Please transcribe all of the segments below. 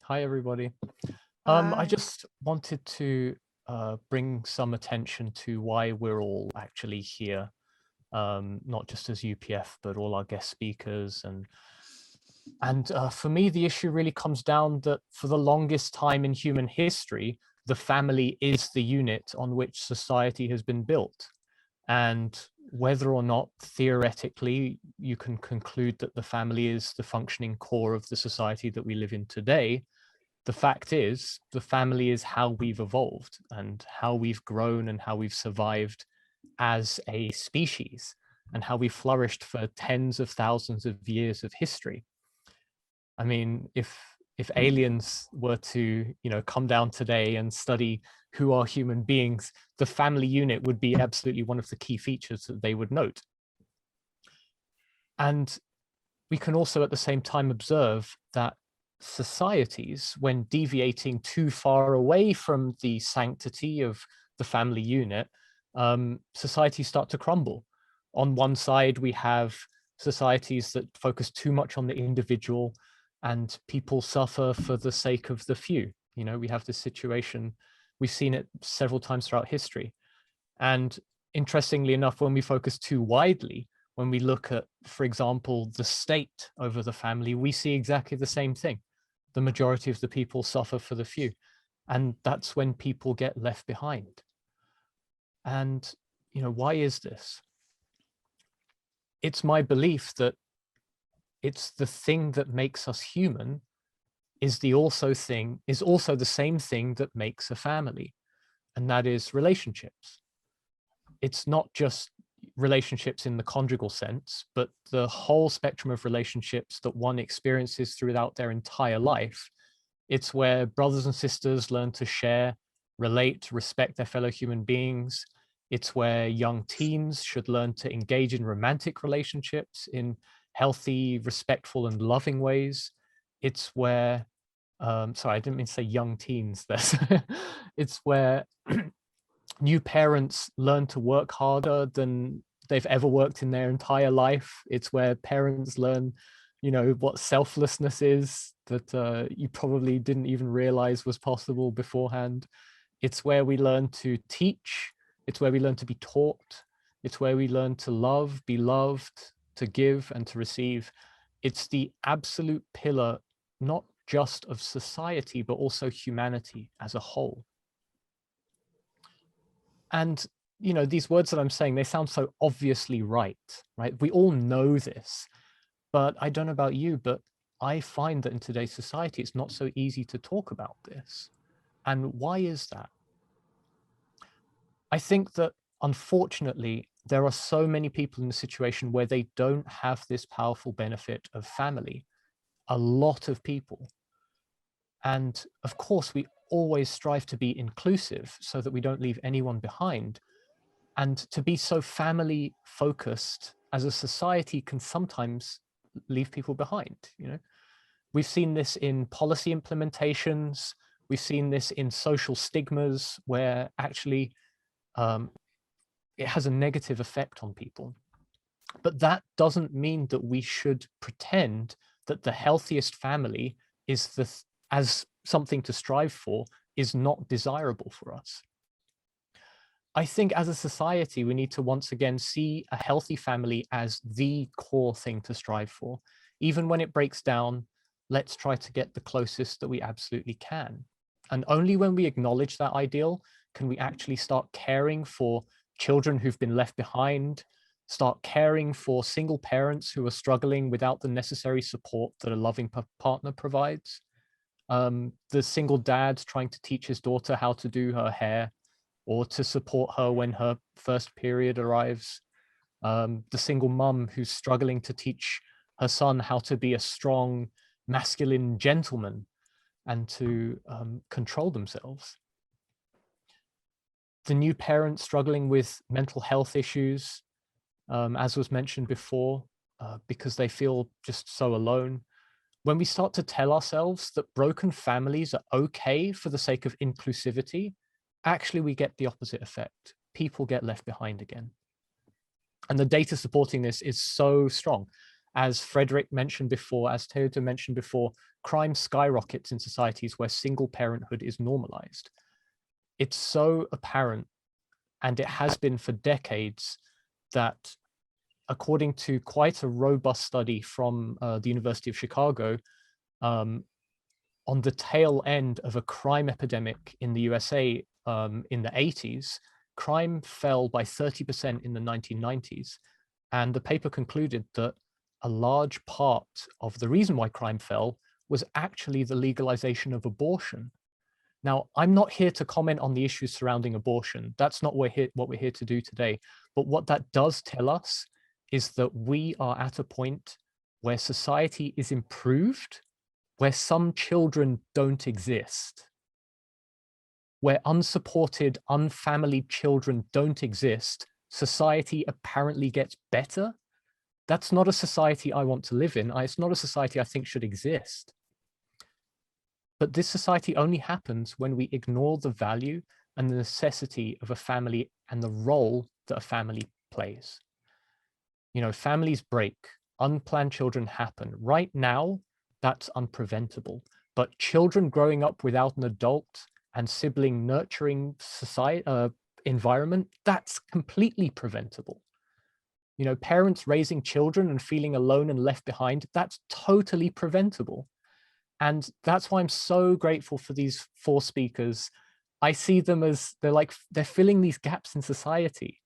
Hi, everybody. I Hi. just wanted to bring some attention to why we're all actually here, not just as UPF, but all our guest speakers. And for me, the issue really comes down that for the longest time in human history, the family is the unit on which society has been built. And whether or not theoretically you can conclude that the family is the functioning core of the society that we live in today, the fact is, the family is how we've evolved and how we've grown and how we've survived as a species and how we flourished for tens of thousands of years of history. I mean, if aliens were to, come down today and study who are human beings, the family unit would be absolutely one of the key features that they would note. And we can also at the same time observe that societies, when deviating too far away from the sanctity of the family unit, societies start to crumble. On one side, we have societies that focus too much on the individual and people suffer for the sake of the few. We have this situation, we've seen it several times throughout history. And interestingly enough, when we focus too widely, when we look at, for example, the state over the family, we see exactly the same thing. The majority of the people suffer for the few. And that's when people get left behind. And, why is this? It's my belief that it's the thing that makes us human is also the same thing that makes a family, and that is relationships. It's not just relationships in the conjugal sense, but the whole spectrum of relationships that one experiences throughout their entire life. It's where brothers and sisters learn to share, relate, respect their fellow human beings. It's where young teens should learn to engage in romantic relationships in healthy, respectful, and loving ways. It's where, sorry, I didn't mean to say young teens. It's where new parents learn to work harder than they've ever worked in their entire life. It's where parents learn, what selflessness is that you probably didn't even realize was possible beforehand. It's where we learn to teach. It's where we learn to be taught. It's where we learn to love, be loved, to give, and to receive. It's the absolute pillar, not just of society, but also humanity as a whole. And these words that I'm saying, they sound so obviously right? We all know this, but I don't know about you, but I find that in today's society, it's not so easy to talk about this. And why is that? I think that unfortunately, there are so many people in a situation where they don't have this powerful benefit of family, a lot of people. And of course, we always strive to be inclusive so that we don't leave anyone behind. And to be so family focused as a society can sometimes leave people behind. We've seen this in policy implementations. We've seen this in social stigmas where actually it has a negative effect on people. But that doesn't mean that we should pretend that the healthiest family is as something to strive for is not desirable for us. I think as a society, we need to once again see a healthy family as the core thing to strive for. Even when it breaks down, let's try to get the closest that we absolutely can. And only when we acknowledge that ideal can we actually start caring for children who've been left behind, start caring for single parents who are struggling without the necessary support that a loving partner provides. The single dad trying to teach his daughter how to do her hair, or to support her when her first period arrives. The single mum who's struggling to teach her son how to be a strong, masculine gentleman and to control themselves. The new parent struggling with mental health issues, as was mentioned before, because they feel just so alone. When we start to tell ourselves that broken families are okay for the sake of inclusivity, actually we get the opposite effect. People get left behind again. And the data supporting this is so strong. as Frederick mentioned before, as Theodor mentioned before, crime skyrockets in societies where single parenthood is normalized. It's so apparent, and it has been for decades, that according to quite a robust study from the University of Chicago, on the tail end of a crime epidemic in the USA in the 80s, crime fell by 30% in the 1990s. And the paper concluded that a large part of the reason why crime fell was actually the legalization of abortion. Now, I'm not here to comment on the issues surrounding abortion. That's not what we're here to do today. But what that does tell us is that we are at a point where society is improved, where some children don't exist, where unsupported, unfamilied children don't exist, society apparently gets better. That's not a society I want to live in. It's not a society I think should exist. But this society only happens when we ignore the value and the necessity of a family and the role that a family plays. You know, families break, unplanned children happen. Right now, that's unpreventable. But children growing up without an adult and sibling nurturing society, environment, that's completely preventable. You know, parents raising children and feeling alone and left behind, that's totally preventable. And that's why I'm so grateful for these 4 speakers. I see them as they're filling these gaps in society.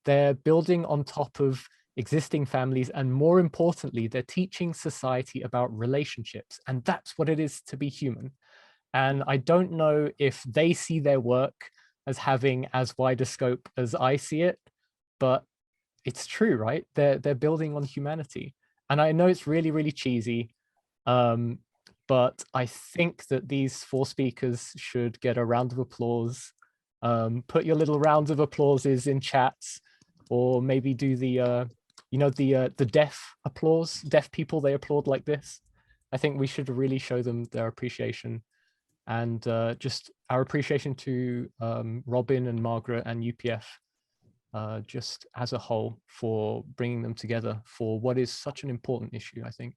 They're building on top of existing families, and more importantly, they're teaching society about relationships, and that's what it is to be human. And I don't know if they see their work as having as wide a scope as I see it, but it's true, right? They're building on humanity. And I know it's really, really cheesy, but I think that these 4 speakers should get a round of applause. Put your little rounds of applauses in chats, or maybe do the you know, the deaf applause. Deaf people, they applaud like this. I think we should really show them their appreciation, and just our appreciation to Robin and Margaret and UPF just as a whole for bringing them together for what is such an important issue, I think.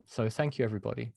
So thank you, everybody.